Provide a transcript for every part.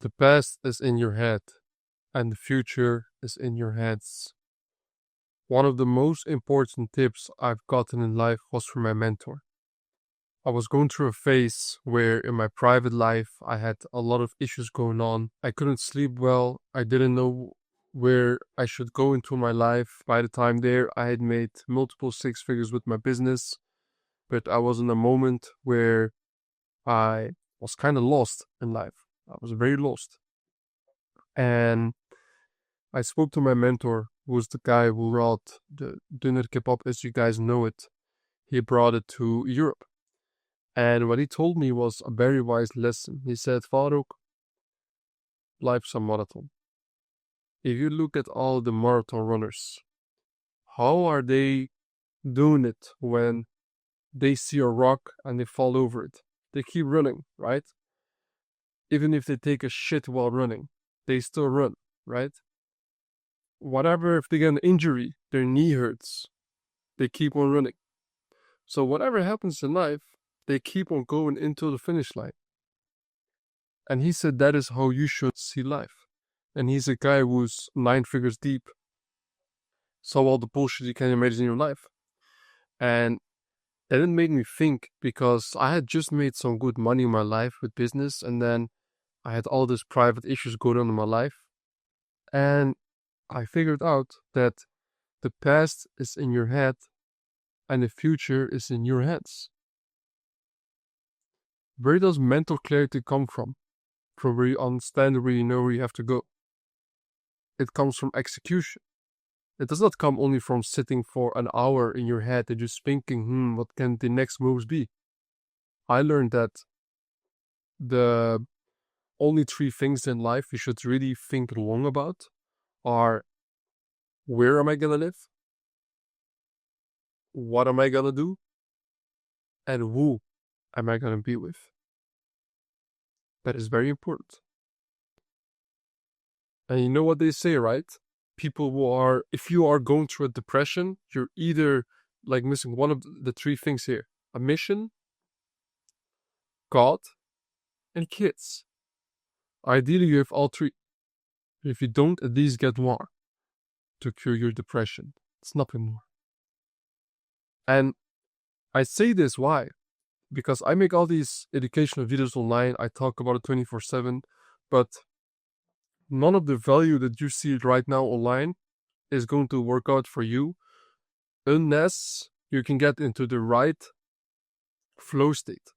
The past is in your head, and the future is in your hands. One of the most important tips I've gotten in life was from my mentor. I was going through a phase where in my private life I had a lot of issues going on. I couldn't sleep well. I didn't know where I should go into my life. By the time there, I had made multiple six figures with my business, but I was in a moment where I was kind of lost in life. I was very lost. And I spoke to my mentor, who was the guy who brought the Döner Kebab as you guys know it. He brought it to Europe. And what he told me was a very wise lesson. He said, Farooq, life's a marathon. If you look at all the marathon runners, how are they doing it when they see a rock and they fall over it? They keep running, right? Even if they take a shit while running, they still run, right? Whatever, if they get an injury, their knee hurts, they keep on running. So whatever happens in life, they keep on going into the finish line. And he said that is how you should see life. And he's a guy who's 9 figures deep. Saw all the bullshit you can imagine in your life. And that it made me think because I had just made some good money in my life with business, and then I had all these private issues going on in my life. And I figured out that the past is in your head and the future is in your hands. Where does mental clarity come from? From where you understand where you know where you have to go. It comes from execution. It does not come only from sitting for an hour in your head and just thinking, what can the next moves be? I learned that the only three things in life you should really think long about are: where am I gonna live? What am I gonna do? And who am I gonna be with? That is very important. And you know what they say, right? People who are, if you are going through a depression, you're either like missing one of the three things here: a mission, God, and kids. Ideally, you have all three. If you don't, at least get one to cure your depression. It's nothing more. And I say this, why? Because I make all these educational videos online. I talk about it 24/7, but none of the value that you see right now online is going to work out for you unless you can get into the right flow state.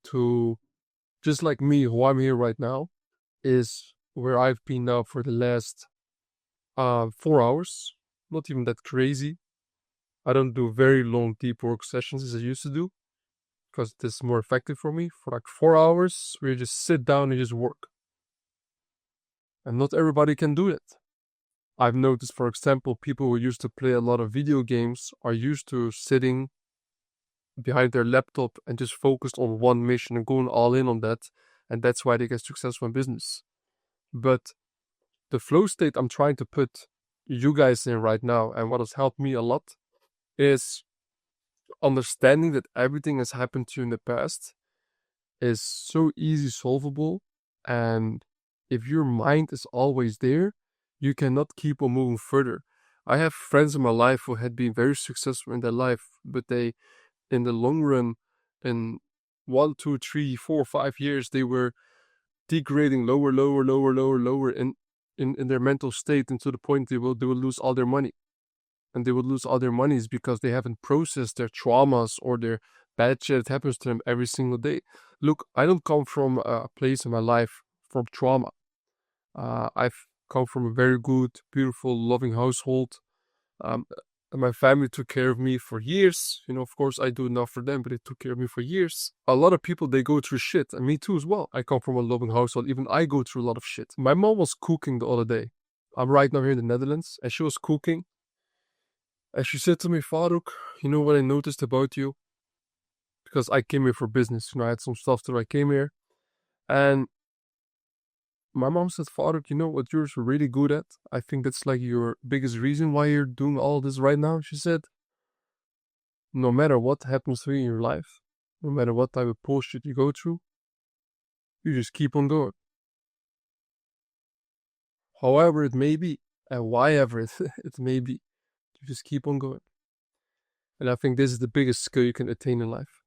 To just like me, who I'm here right now, is where I've been now for the last 4 hours. Not even that crazy. I don't do very long deep work sessions as I used to do, because this is more effective for me. For like 4 hours, where you just sit down and just work. And not everybody can do it. I've noticed, for example, people who used to play a lot of video games are used to sitting behind their laptop and just focused on one mission and going all in on that. And that's why they get successful in business. But the flow state I'm trying to put you guys in right now, and what has helped me a lot, is understanding that everything has happened to you in the past is so easy solvable. And if your mind is always there, you cannot keep on moving further. I have friends in my life who had been very successful in their life, but they, in the long run, in 1, 2, 3, 4, 5 years, they were degrading lower in their mental state, and to the point they will lose all their money. And they would lose all their monies because they haven't processed their traumas or their bad shit that happens to them every single day. Look, I don't come from a place in my life from trauma. I've come from a very good, beautiful, loving household. And my family took care of me for years. Of course, I do enough for them, but they took care of me for years. A lot of people, they go through shit, and me too as well. I come from a loving household. Even I go through a lot of shit. My mom was cooking the other day. I'm right now here in the Netherlands, and she was cooking. And she said to me, Farooq, you know what I noticed about you? Because I came here for business. I had some stuff that I came here. And my mom said, Farooq, you know what you're really good at? I think that's like your biggest reason why you're doing all this right now. She said, no matter what happens to you in your life, no matter what type of bullshit you go through, you just keep on going. however it may be, and whyever it may be. You just keep on going. And I think this is the biggest skill you can attain in life.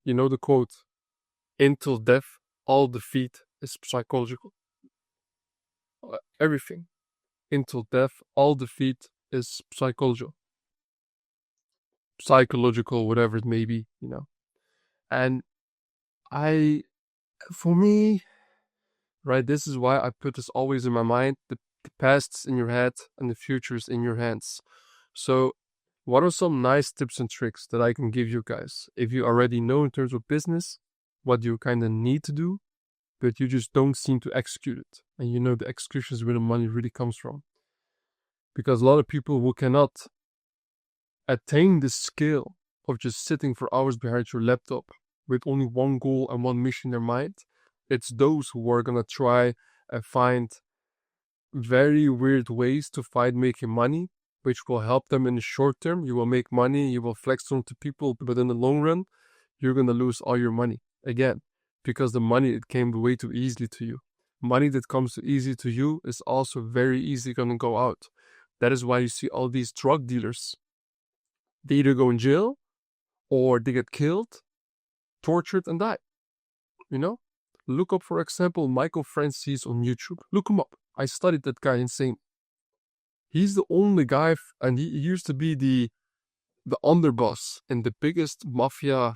You know the quote, until death, all defeat is psychological. Everything. Until death, all defeat is psychological. Psychological, whatever it may be, you know. And for me, right, this is why I put this always in my mind. The past's in your head and the future's in your hands. So what are some nice tips and tricks that I can give you guys? If you already know in terms of business what you kind of need to do, but you just don't seem to execute it. And you know the execution is where the money really comes from. Because a lot of people who cannot attain the skill of just sitting for hours behind your laptop with only one goal and one mission in their mind, it's those who are going to try and find very weird ways to find making money, which will help them in the short term. You will make money, you will flex on to people, but in the long run, you're going to lose all your money again, because the money, it came way too easily to you. Money that comes too easy to you is also very easy going to go out. That is why you see all these drug dealers. They either go in jail or they get killed, tortured, and die. You know? Look up, for example, Michael Francis on YouTube. Look him up. I studied that guy insane. He's the only guy, and he used to be the underboss in the biggest mafia,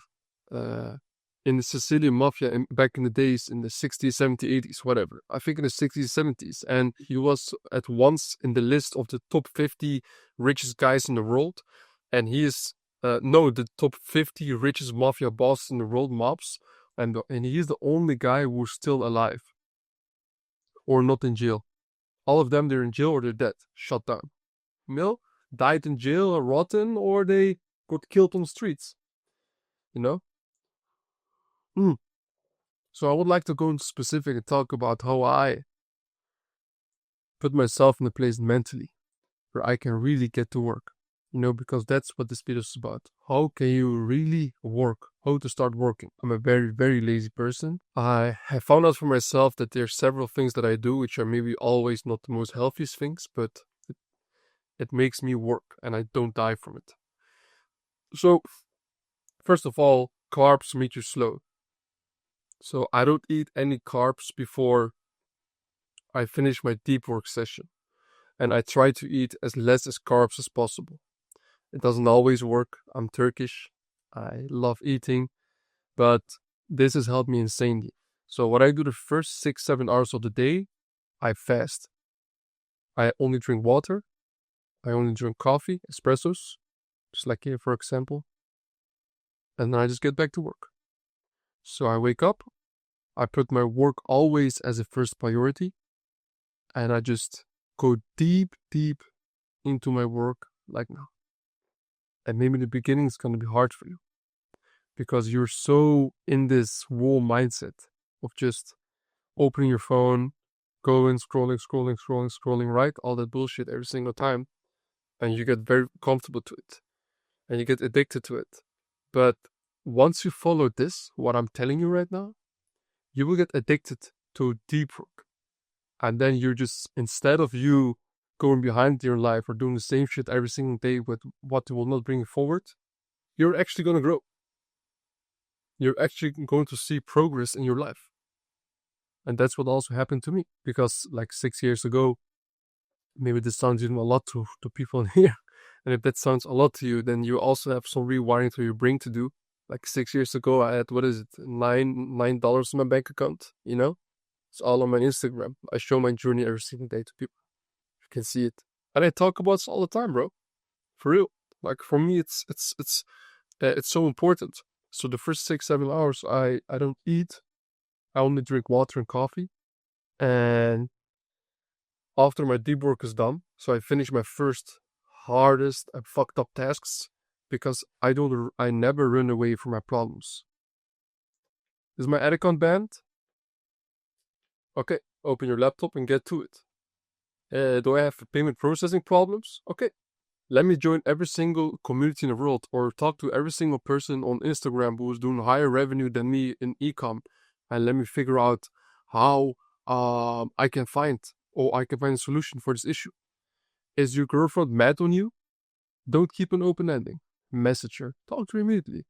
in the Sicilian mafia back in the days, in the 60s, 70s, 80s, whatever. I think in the 60s, 70s. And he was at once in the list of the top 50 richest guys in the world. And he is, the top 50 richest mafia bosses in the world, mobs. And he is the only guy who's still alive or not in jail. All of them, they're in jail or they're dead, shut down. Died in jail or rotten, or they got killed on the streets. You know? So I would like to go into specific and talk about how I put myself in a place mentally where I can really get to work. You know, because that's what this video is about. How can you really work? How to start working? I'm a very, very lazy person. I have found out for myself that there are several things that I do which are maybe always not the most healthiest things, but it makes me work and I don't die from it. So, first of all, carbs make you slow. So I don't eat any carbs before I finish my deep work session. And I try to eat as less as carbs as possible. It doesn't always work. I'm Turkish. I love eating, but this has helped me insanely. So what I do the first 6-7 hours of the day, I fast. I only drink water. I only drink coffee, espressos, just like here, for example. And then I just get back to work. So I wake up. I put my work always as a first priority. And I just go deep, deep into my work like now. And maybe in the beginning it's going to be hard for you because you're so in this whole mindset of just opening your phone, going, scrolling, right? All that bullshit every single time. And you get very comfortable to it. And you get addicted to it. But once you follow this, what I'm telling you right now, you will get addicted to deep work. And then you're just, instead of you going behind your life or doing the same shit every single day with what will not bring you forward, you're actually going to grow. You're actually going to see progress in your life. And that's what also happened to me. Because like 6 years ago, maybe this sounds even a lot to people in here. And if that sounds a lot to you, then you also have some rewiring to your brain to do. Like 6 years ago, I had, $9 in my bank account, you know? It's all on my Instagram. I show my journey every single day to people. You can see it. And I talk about it all the time, bro. For real. Like for me, it's so important. So the first 6-7 hours, I don't eat. I only drink water and coffee. And after my deep work is done, so I finish my first hardest and fucked up tasks, because I never run away from my problems. Is my ad account banned? Okay, open your laptop and get to it. Do I have payment processing problems? Okay, let me join every single community in the world or talk to every single person on Instagram who is doing higher revenue than me in e-com, and let me figure out how I can find a solution for this issue. Is your girlfriend mad on you? Don't keep an open ending. Message her. Talk to her immediately.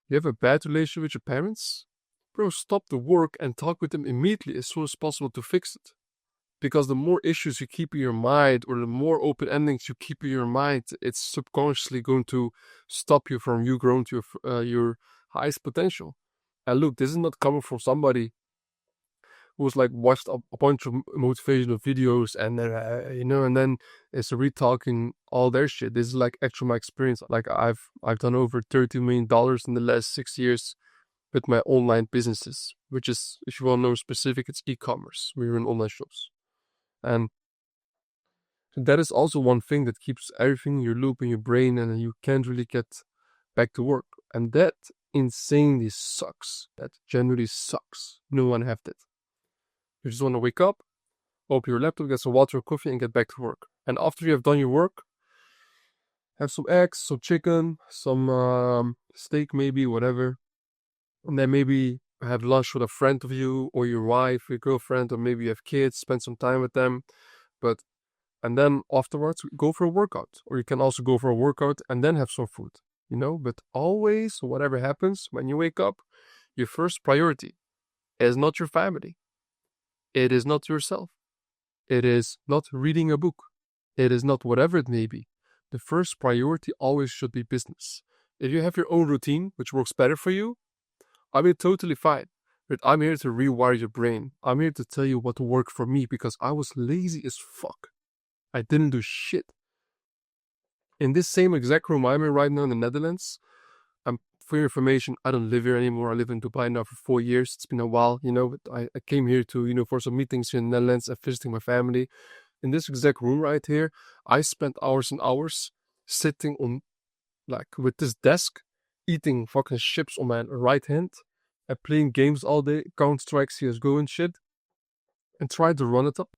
You have a bad relationship with your parents? Bro, stop the work and talk with them immediately as soon as possible to fix it. Because the more issues you keep in your mind or the more open endings you keep in your mind, it's subconsciously going to stop you from you growing to your highest potential. And look, this is not coming from somebody who's like watched a bunch of motivational videos and and then is retalking all their shit. This is like actually my experience. Like I've done over $30 million in the last 6 years with my online businesses, which is, if you want to know specific, it's e-commerce. We run online shops. And that is also one thing that keeps everything in your loop in your brain and you can't really get back to work. And that insanely sucks. That genuinely sucks. No one have that. You just want to wake up, open your laptop, get some water or coffee, and get back to work. And after you have done your work, have some eggs, some chicken, some steak maybe, whatever. And then maybe have lunch with a friend of you, or your wife, your girlfriend, or maybe you have kids, spend some time with them. And then afterwards, go for a workout. Or you can also go for a workout and then have some food, But always, whatever happens, when you wake up, your first priority is not your family. It is not yourself. It is not reading a book. It is not whatever it may be. The first priority always should be business. If you have your own routine, which works better for you, I mean, totally fine. But I'm here to rewire your brain. I'm here to tell you what worked for me because I was lazy as fuck. I didn't do shit. In this same exact room I'm in right now in the Netherlands, for your information, I don't live here anymore. I live in Dubai now for 4 years. It's been a while, but I came here to, for some meetings here in the Netherlands and visiting my family. In this exact room right here, I spent hours and hours sitting on, with this desk, eating fucking chips on my right hand and playing games all day, Counter-Strike, CSGO and shit, and trying to run it up,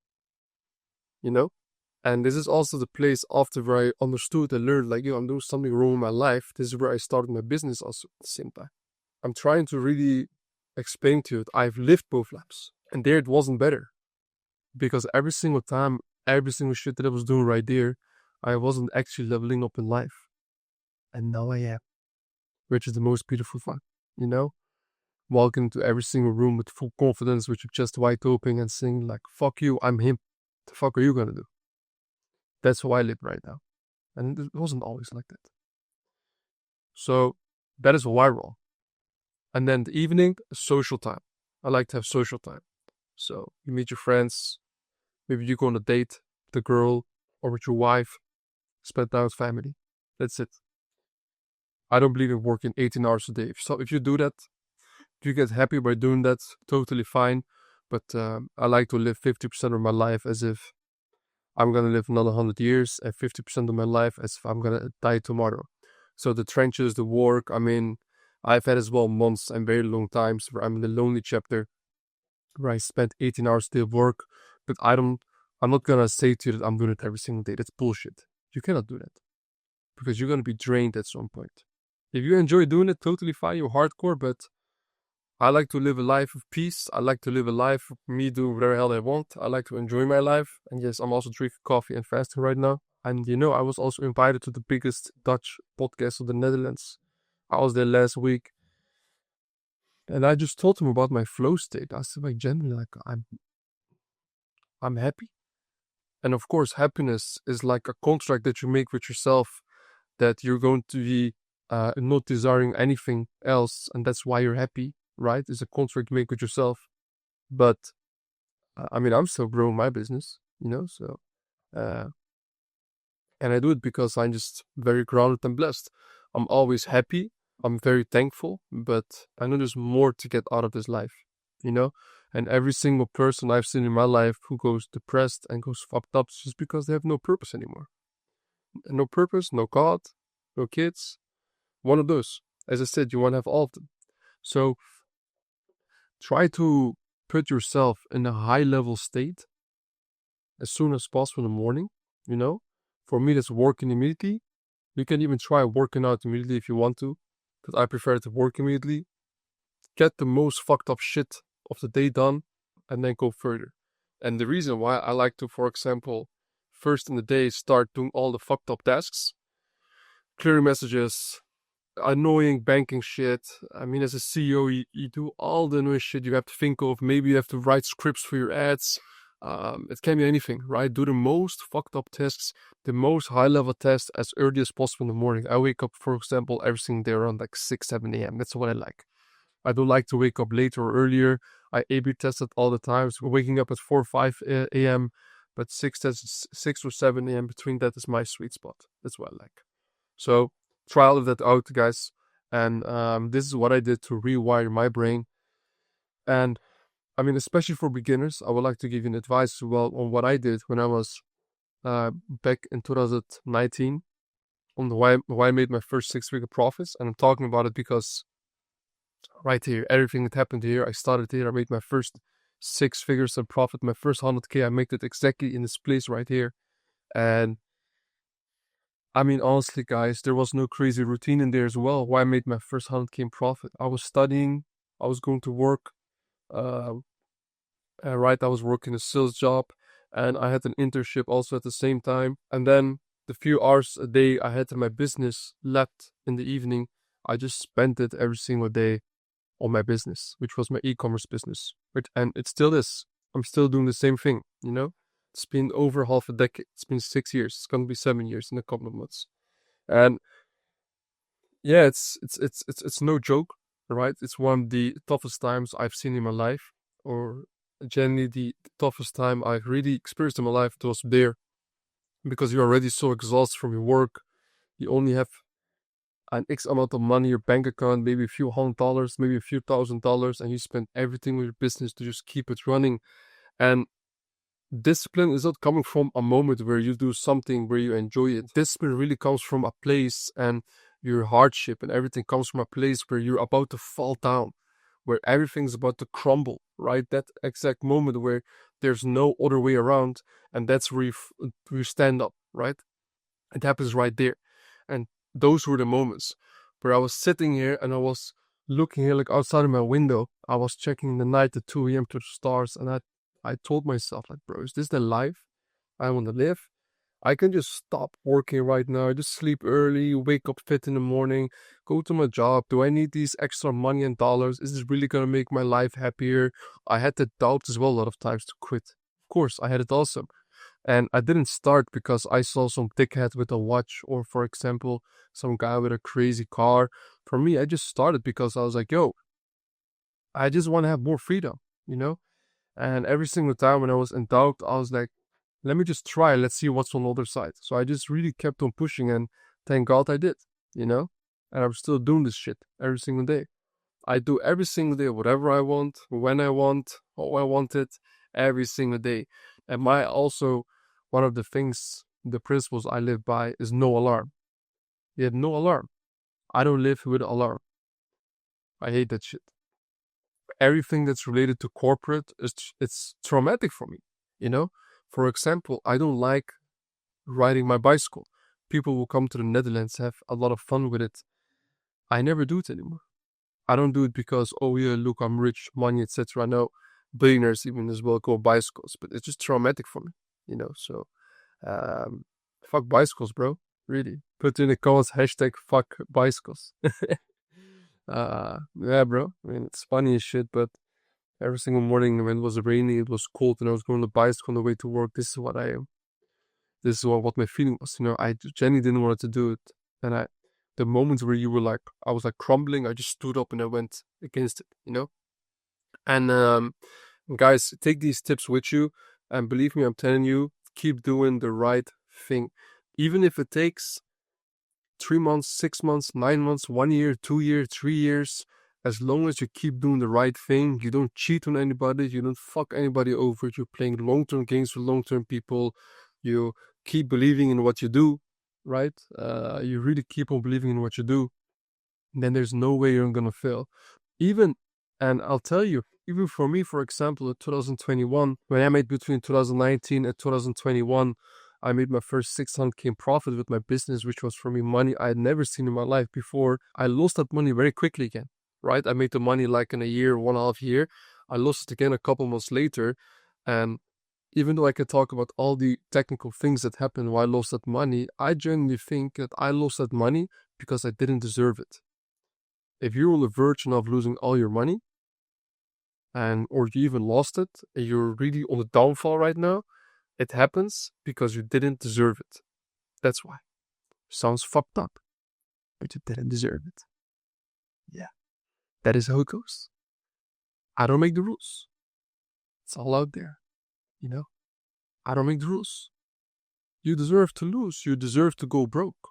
And this is also the place after where I understood and learned, I'm doing something wrong in my life. This is where I started my business also at the same time. I'm trying to really explain to you that I've lived both lives. And there it wasn't better. Because every single time, every single shit that I was doing right there, I wasn't actually leveling up in life. And now I am. Which is the most beautiful thing, Walking into every single room with full confidence, with your chest wide open and saying fuck you, I'm him. The fuck are you gonna do? That's how I live right now. And it wasn't always like that. So that is how I roll. And then the evening, social time. I like to have social time. So you meet your friends. Maybe you go on a date with the girl or with your wife. Spend time with family. That's it. I don't believe in working 18 hours a day. So if you do that, if you get happy by doing that, totally fine. But I like to live 50% of my life as if I'm going to live another 100 years and 50% of my life as if I'm going to die tomorrow. So the trenches, the work, I've had as well months and very long times where I'm in the lonely chapter where I spent 18 hours a day of work, but I'm not going to say to you that I'm doing it every single day. That's bullshit. You cannot do that because you're going to be drained at some point. If you enjoy doing it, totally fine, you're hardcore, but I like to live a life of peace. I like to live a life of me doing whatever hell I want. I like to enjoy my life. And yes, I'm also drinking coffee and fasting right now. And I was also invited to the biggest Dutch podcast of the Netherlands. I was there last week. And I just told them about my flow state. I said, genuinely, I'm happy. And of course, happiness is like a contract that you make with yourself that you're going to be not desiring anything else. And that's why you're happy. Right? It's a contract you make with yourself. But, I'm still growing my business, so, and I do it because I'm just very grounded and blessed. I'm always happy. I'm very thankful, but I know there's more to get out of this life, and every single person I've seen in my life who goes depressed and goes fucked up is just because they have no purpose anymore. No purpose, no God, no kids. One of those. As I said, you want to have all of them. So, try to put yourself in a high level state as soon as possible in the morning, For me, that's working immediately. You can even try working out immediately if you want to, but I prefer to work immediately. Get the most fucked up shit of the day done, and then go further. And the reason why I like to, for example, first in the day start doing all the fucked up tasks, clearing messages, annoying banking shit. I mean, as a CEO, you do all the annoying shit you have to think of. Maybe you have to write scripts for your ads. It can be anything, right? Do the most fucked up tasks, the most high level tests as early as possible in the morning. I wake up, for example, every single day around like 6, 7 a.m. That's what I like. I don't like to wake up later or earlier. I A/B test it all the time. So waking up at 4 or 5 a.m., but 6 or 7 a.m. between that is my sweet spot. That's what I like. So try all of that out, guys. And this is what I did to rewire my brain. And I mean, especially for beginners, I would like to give you an advice as well on what I did when I was back in 2019 on the why I made my first 6-figure profits. And I'm talking about it because right here, everything that happened here, I started here, I made my first 6 figures of profit, my first 100K, I made it exactly in this place right here. And I mean, honestly, guys, there was no crazy routine in there as well. Why I made my first 100K in profit. I was studying, I was going to work, right, I was working a sales job, and I had an internship also at the same time. And then the few hours a day I had in my business left in the evening, I just spent it every single day on my business, which was my e-commerce business. And it still is. I'm still doing the same thing, you know? It's been over half a decade. It's been 6 years. It's gonna be 7 years in a couple of months. And yeah, it's no joke, right? It's one of the toughest times I've seen in my life, or generally the toughest time I've really experienced in my life. It was there because you're already so exhausted from your work. You only have an X amount of money in your bank account, maybe a few $100, maybe a few $1,000, and you spend everything with your business to just keep it running. And discipline is not coming from a moment where you do something where you enjoy it. Discipline really comes from a place, and your hardship and everything comes from a place where you're about to fall down, where everything's about to crumble, right? That exact moment where there's no other way around, and that's where you stand up, right? It happens right there. And those were the moments where I was sitting here and I was looking here like outside of my window. I was checking the night at 2 a.m. to the stars, and I told myself, like, bro, is this the life I want to live? I can just stop working right now, just sleep early, wake up fit in the morning, go to my job. Do I need these extra money and dollars? Is this really gonna make my life happier? I had the doubts as well a lot of times to quit. Of course, I had it also. And I didn't start because I saw some dickhead with a watch, or, for example, some guy with a crazy car. For me, I just started because I was like, yo, I just want to have more freedom, you know? And every single time when I was in doubt, I was like, let me just try. Let's see what's on the other side. So I just really kept on pushing, and thank God I did, you know? And I'm still doing this shit every single day. I do every single day whatever I want, when I want, how I want it, every single day. And one of the things, the principles I live by is no alarm. You have no alarm. I don't live with alarm. I hate that shit. Everything that's related to corporate it's traumatic for me, you know? For example, I don't like riding my bicycle. People will come to the Netherlands, have a lot of fun with it. I never do it anymore. I don't do it because, oh yeah, look, I'm rich, money, etc. No, billionaires even as well go bicycles, but it's just traumatic for me, you know? So, fuck bicycles, bro. Really. Put in the comments, hashtag fuck bicycles. Yeah, bro. I mean, it's funny as shit, but every single morning when it was raining, it was cold, and I was going on the bicycle on the way to work. This is what I am. This is what my feeling was. You know, I genuinely didn't want to do it. And the moments where you were like, I was like crumbling, I just stood up and I went against it, you know? And guys, take these tips with you. And believe me, I'm telling you, keep doing the right thing. Even if it takes 3 months, 6 months, 9 months, 1 year, 2 years, 3 years, as long as you keep doing the right thing, you don't cheat on anybody, you don't fuck anybody over, you're playing long-term games with long-term people, you keep believing in what you do, right? You really keep on believing in what you do, then there's no way you're gonna fail. And I'll tell you, even for me, for example, in 2021, when I made between 2019 and 2021, I made my first 600K in profit with my business, which was for me money I had never seen in my life before. I lost that money very quickly again, right? I made the money like in a year, 1.5 year. I lost it again a couple months later. And even though I can talk about all the technical things that happened why I lost that money, I genuinely think that I lost that money because I didn't deserve it. If you're on the verge of losing all your money, or you even lost it, and you're really on the downfall right now, it happens because you didn't deserve it. That's why. Sounds fucked up, but you didn't deserve it. Yeah. That is how it goes. I don't make the rules. It's all out there. I don't make the rules. You deserve to lose. You deserve to go broke.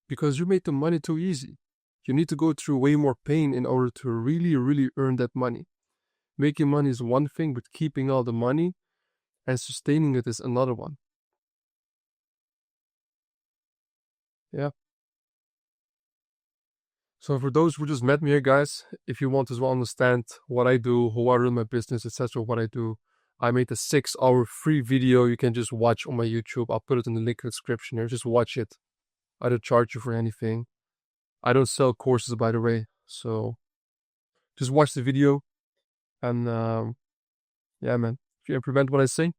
Because you made the money too easy. You need to go through way more pain in order to really, really earn that money. Making money is one thing, but keeping all the money and sustaining it is another one. Yeah. So for those who just met me here, guys, if you want to as well understand what I do, how I run my business, etc., what I do, I made a 6-hour free video you can just watch on my YouTube. I'll put it in the link in the description here. Just watch it. I don't charge you for anything. I don't sell courses, by the way. So just watch the video. And yeah, man, if you implement what I say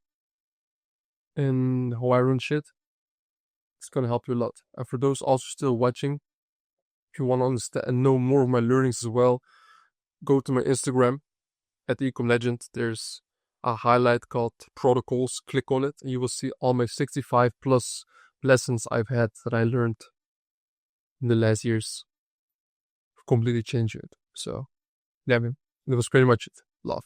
and how I run shit, it's going to help you a lot. And for those also still watching, if you want to understand and know more of my learnings as well, go to my Instagram at Ecom Legend. There's a highlight called Protocols. Click on it and you will see all my 65 plus lessons I've had that I learned in the last years. Completely changed it. So, yeah, man, that was pretty much it. Love.